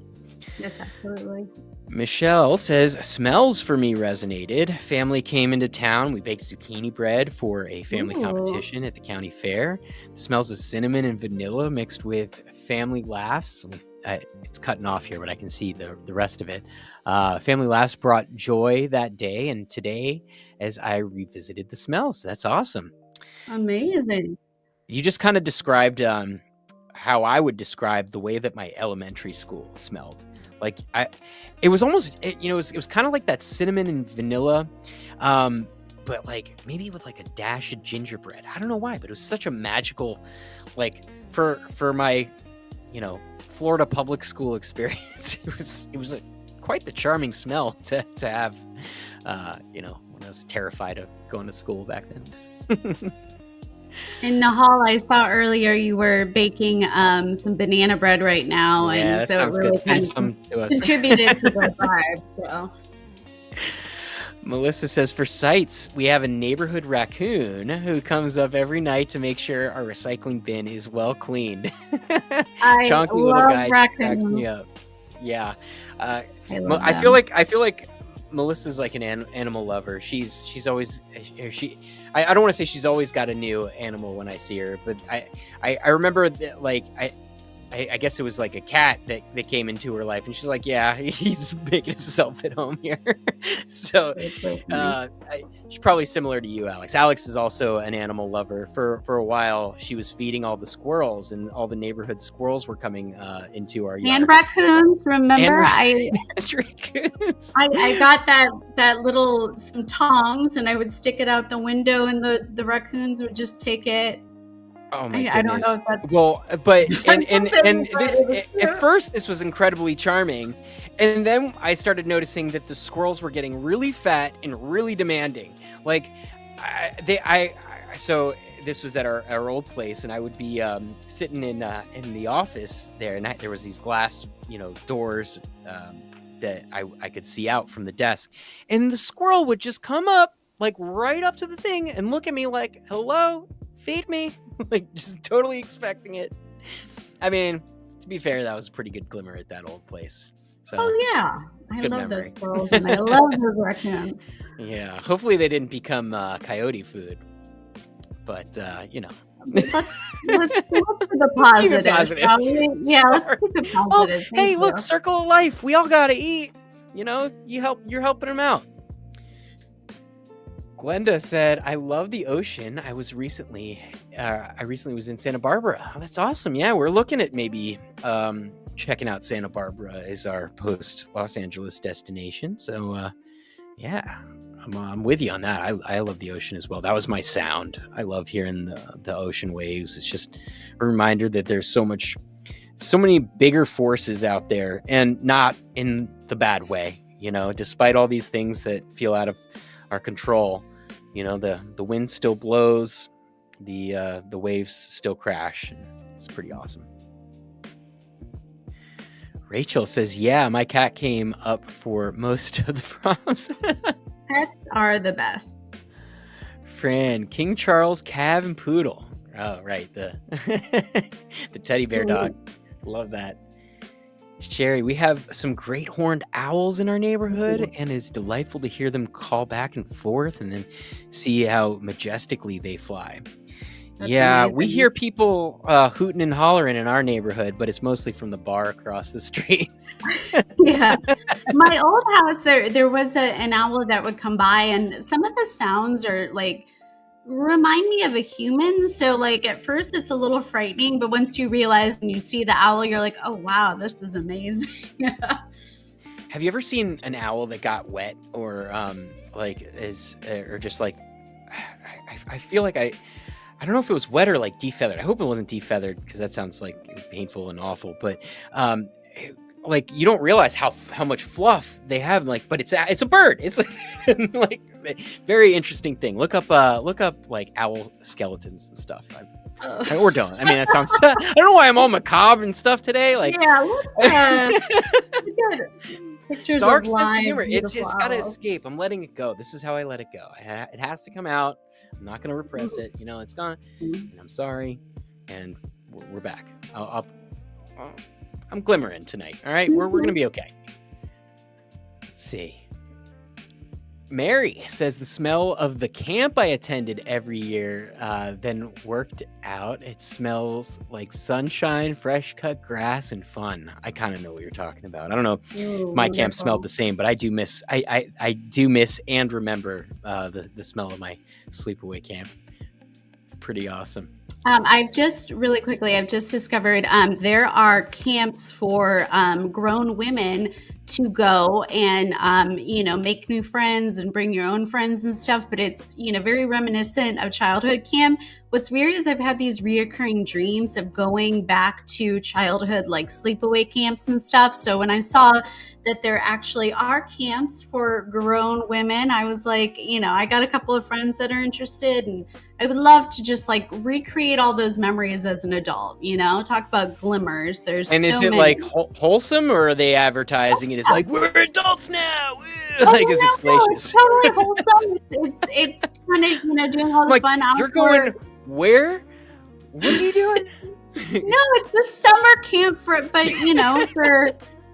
Yes, absolutely. Michelle says, smells for me resonated. Family came into town. We baked zucchini bread for a family competition at the county fair. The smells of cinnamon and vanilla mixed with family laughs. It's cutting off here, but I can see the rest of it. Family laughs brought joy that day and today as I revisited the smells. That's awesome. Amazing. You just kind of described how I would describe the way that my elementary school smelled. Like it was almost, it was kind of like that cinnamon and vanilla, but like maybe with like a dash of gingerbread. I don't know why, but it was such a magical, like for my, Florida public school experience. It was quite the charming smell to have, when I was terrified of going to school back then. And Nahal, I saw earlier you were baking some banana bread right now, yeah, and so it really kind of contributed to the vibe. So, Melissa says, for sights, we have a neighborhood raccoon who comes up every night to make sure our recycling bin is well cleaned. I Chunky love little guy raccoons. cracks me up. Yeah, I feel like Melissa's like an animal lover. She's always I don't want to say she's always got a new animal when I see her, but I remember that, like I guess it was like a cat that came into her life, and she's like, yeah, he's making himself at home here. So she's probably similar to you, Alex. Alex is also an animal lover. For a while, she was feeding all the squirrels, and all the neighborhood squirrels were coming into our yard. And raccoons, remember? Raccoons. I got that little some tongs, and I would stick it out the window, and the raccoons would just take it. Oh my goodness. I don't know if that's... Well, but and this at first this was incredibly charming, and then I started noticing that the squirrels were getting really fat and really demanding. Like so this was at our old place, and I would be sitting in the office there, and there was these glass doors that I could see out from the desk, and the squirrel would just come up like right up to the thing and look at me like, hello, feed me. Like just totally expecting it. I mean, to be fair, that was a pretty good glimmer at that old place. So, yeah, I love memory. those squirrels, and I love those raccoons. Yeah, hopefully they didn't become coyote food, but let's look for the positive. Yeah, let's keep it positive. Well, hey, look, circle of life. We all gotta eat. You're helping them out. Glenda said, I love the ocean. I recently was in Santa Barbara. Oh, that's awesome. Yeah, we're looking at maybe checking out Santa Barbara as our post Los Angeles destination. So yeah, I'm with you on that. I love the ocean as well. That was my sound. I love hearing the ocean waves. It's just a reminder that there's so many bigger forces out there, and not in the bad way. Despite all these things that feel out of our control, the wind still blows, the waves still crash. It's pretty awesome. Rachel says, yeah, my cat came up for most of the proms. Pets are the best. Fran, King Charles, Cav, and Poodle. Oh, right. The teddy bear dog. Love that. Sherry, we have some great horned owls in our neighborhood, and it's delightful to hear them call back and forth and then see how majestically they fly. That's amazing. We hear people hooting and hollering in our neighborhood, but it's mostly from the bar across the street. Yeah. My old house, there was an owl that would come by, and some of the sounds are like remind me of a human. So like at first it's a little frightening, but once you realize and you see the owl, you're like, oh wow, this is amazing. have you ever seen an owl that got wet or or just like I feel like I don't know if it was wet or like defeathered. I hope it wasn't defeathered because that sounds like painful and awful. But like you don't realize how much fluff they have. Like, but it's a bird. It's like very interesting thing. Look up like owl skeletons and stuff. Or don't. I mean, that sounds. I don't know why I'm all macabre and stuff today. Like, yeah, pictures dark of sense of live, humor. It's beautiful got to owls. escape. I'm letting it go. This is how I let it go. It has to come out. I'm not gonna repress it. You know, it's gone. And I'm sorry. And we're back. I'm glimmering tonight. All right, we're gonna be okay. Let's see. Mary says the smell of the camp I attended every year, then worked out. It smells like sunshine, fresh cut grass, and fun. I kind of know what you're talking about. I don't know if my camp smelled the same, but I do miss. I do miss and remember the smell of my sleepaway camp. Pretty awesome. I've just discovered there are camps for grown women to go and make new friends and bring your own friends and stuff, but it's very reminiscent of childhood camp. What's weird is I've had these reoccurring dreams of going back to childhood like sleepaway camps and stuff. So when I saw that there actually are camps for grown women, I was like, I got a couple of friends that are interested, and I would love to just like recreate all those memories as an adult, talk about glimmers. There's And is so it many. like wholesome, or are they advertising it as like we're adults now? Like, is it It's salacious? totally wholesome. It's kind of doing all the Like, fun outdoor. you're going where? What are you doing? No, it's just summer camp for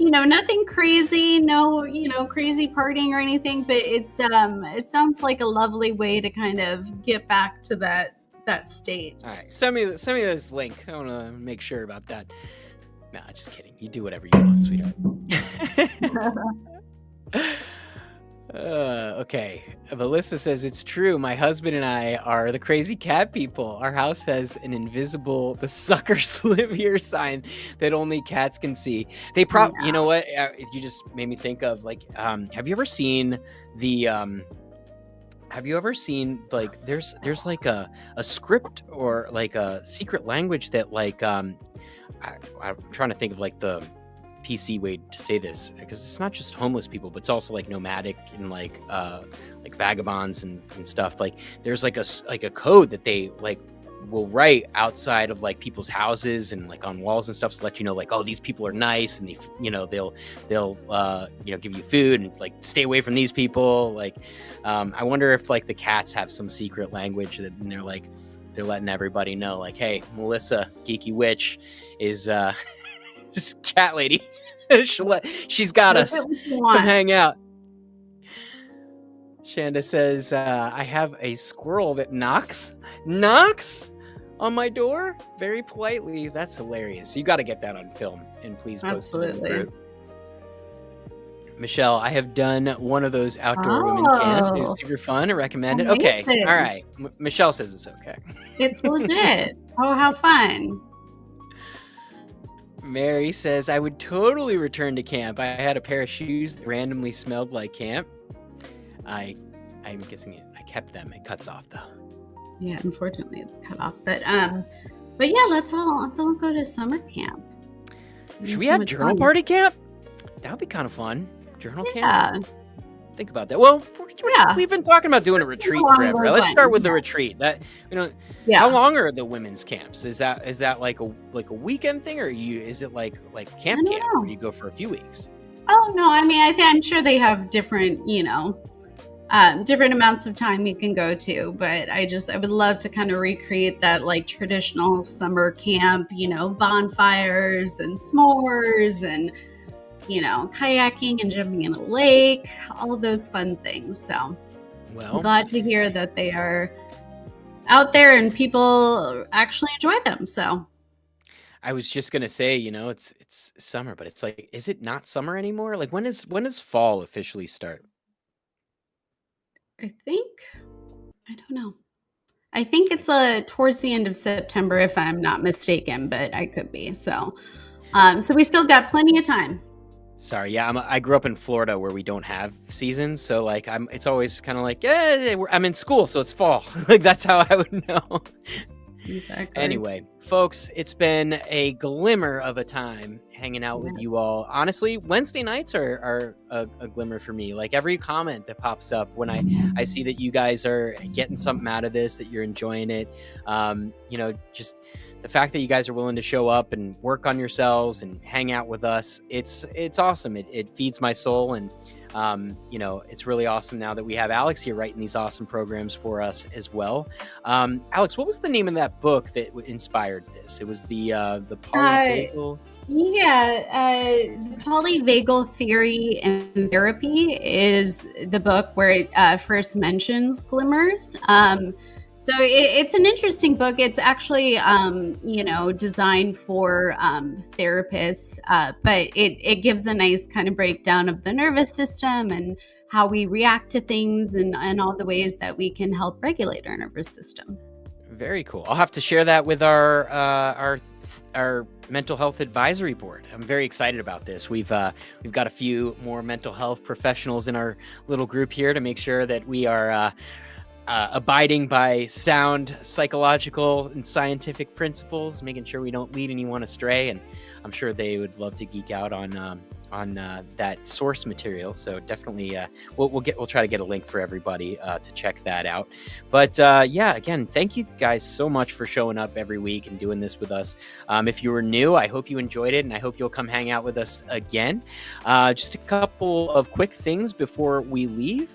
nothing crazy, no crazy partying or anything, but it sounds like a lovely way to kind of get back to that state. All right, send me this link. I want to make sure about that. Nah, just kidding. You do whatever you want, sweetheart. Okay. Melissa says it's true. My husband and I are the crazy cat people. Our house has an invisible "the suckers live here" sign that only cats can see. They you know what? You just made me think of like, have you ever seen like there's like a script or like a secret language that like I'm trying to think of like the PC way to say this, because it's not just homeless people, but it's also like nomadic and like vagabonds and stuff. Like there's like a code that they like will write outside of like people's houses and like on walls and stuff to let you know like, oh, these people are nice, and they'll give you food and like stay away from these people. Like I wonder if like the cats have some secret language that, and they're letting everybody know like, hey, Melissa, geeky witch, is this cat lady. She's got us. Come hang out. Shanda says, I have a squirrel that knocks on my door very politely. That's hilarious. You got to get that on film and please post it in the group. Michelle, I have done one of those outdoor women camps. It was super fun. I recommend it. Okay. All right. Michelle says it's okay. It's legit. Oh, how fun. Mary says, I would totally return to camp. I had a pair of shoes that randomly smelled like camp. I'm guessing I kept them. It cuts off though. Yeah, unfortunately it's cut off. But yeah, let's all go to summer camp. Should we have journal party camp? That would be kind of fun. Journal camp? Think about that. Well, we've been talking about doing a retreat forever. Let's start with the retreat. How long are the women's camps? Is that like a weekend thing, or is it like camp where you go for a few weeks? Oh no, I mean I'm sure they have different different amounts of time you can go to, but I would love to kind of recreate that like traditional summer camp, bonfires and s'mores and kayaking and jumping in a lake, all of those fun things. So I'm glad to hear that they are out there and people actually enjoy them. So I was just gonna say, it's summer, but it's like, is it not summer anymore? Like when does fall officially start? I don't know. I think it's towards the end of September, if I'm not mistaken, but I could be. So we still got plenty of time. Sorry, yeah, I grew up in Florida where we don't have seasons, so like it's always kind of like, yeah, I'm in school, so it's fall. Like that's how I would know. Exactly. Anyway, folks, it's been a glimmer of a time hanging out with you all. Honestly, Wednesday nights are a glimmer for me. Like every comment that pops up when I see that you guys are getting something out of this, that you're enjoying it, just the fact that you guys are willing to show up and work on yourselves and hang out with us, it's awesome. It feeds my soul. And it's really awesome now that we have Alex here writing these awesome programs for us as well. Alex, what was the name of that book that inspired this? It was the polyvagal. The polyvagal theory and therapy is the book where it first mentions Glimmers. So it's an interesting book. It's actually, designed for therapists, but it gives a nice kind of breakdown of the nervous system and how we react to things and all the ways that we can help regulate our nervous system. Very cool. I'll have to share that with our mental health advisory board. I'm very excited about this. We've got a few more mental health professionals in our little group here to make sure that we are abiding by sound psychological and scientific principles, making sure we don't lead anyone astray. And I'm sure they would love to geek out on that source material. So definitely, we'll try to get a link for everybody to check that out. But again, thank you guys so much for showing up every week and doing this with us. If you were new, I hope you enjoyed it, and I hope you'll come hang out with us again. Just a couple of quick things before we leave.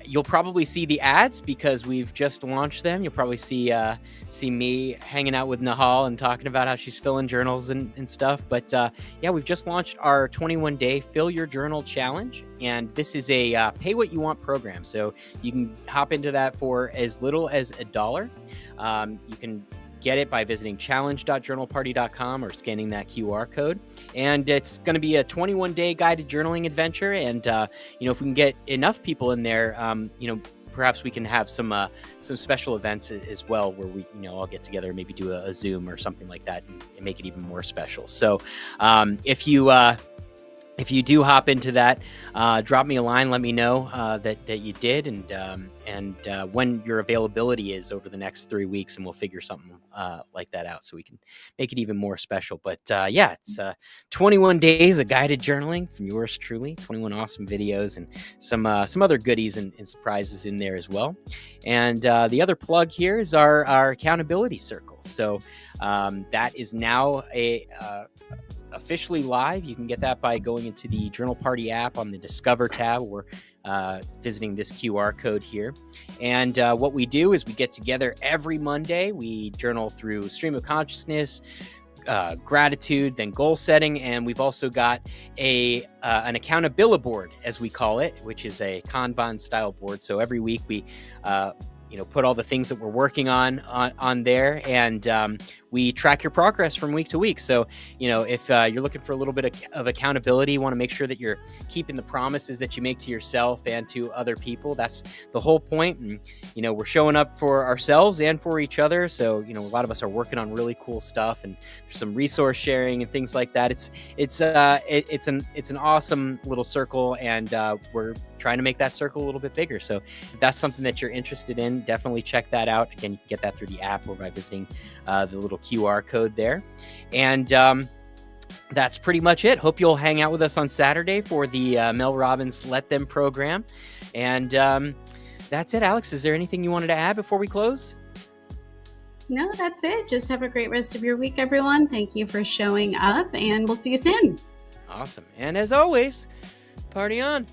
You'll probably see the ads because we've just launched them. You'll probably see me hanging out with Nahal and talking about how she's filling journals and stuff. But we've just launched our 21-day Fill Your Journal Challenge. And this is a pay what you want program. So you can hop into that for as little as $1. You can get it by visiting challenge.journalparty.com or scanning that QR code. And it's going to be a 21-day guided journaling adventure. And, if we can get enough people in there, perhaps we can have some special events as well where we, all get together and maybe do a Zoom or something like that and make it even more special. So if you do hop into that, drop me a line. Let me know that you did, and when your availability is over the next 3 weeks, and we'll figure something like that out so we can make it even more special. But it's 21 days of guided journaling from yours truly. 21 awesome videos and some other goodies and surprises in there as well. And the other plug here is our accountability circle. So that is now officially live. You can get that by going into the Journal Party app on the Discover tab or visiting this QR code here. And what we do is we get together every Monday. We journal through stream of consciousness, gratitude, then goal setting, and we've also got an accountability board, as we call it, which is a Kanban style board. So every week we put all the things that we're working on there, and we track your progress from week to week. So, if you're looking for a little bit of accountability, you want to make sure that you're keeping the promises that you make to yourself and to other people. That's the whole point. And, we're showing up for ourselves and for each other. So, a lot of us are working on really cool stuff, and there's some resource sharing and things like that. It's an awesome little circle, and we're trying to make that circle a little bit bigger. So if that's something that you're interested in, definitely check that out. Again, you can get that through the app or by visiting the little QR code there. And that's pretty much it. Hope you'll hang out with us on Saturday for the Mel Robbins Let Them program. And that's it. Alex, is there anything you wanted to add before we close? No, that's it. Just have a great rest of your week, everyone. Thank you for showing up, and we'll see you soon. Awesome. And as always, party on.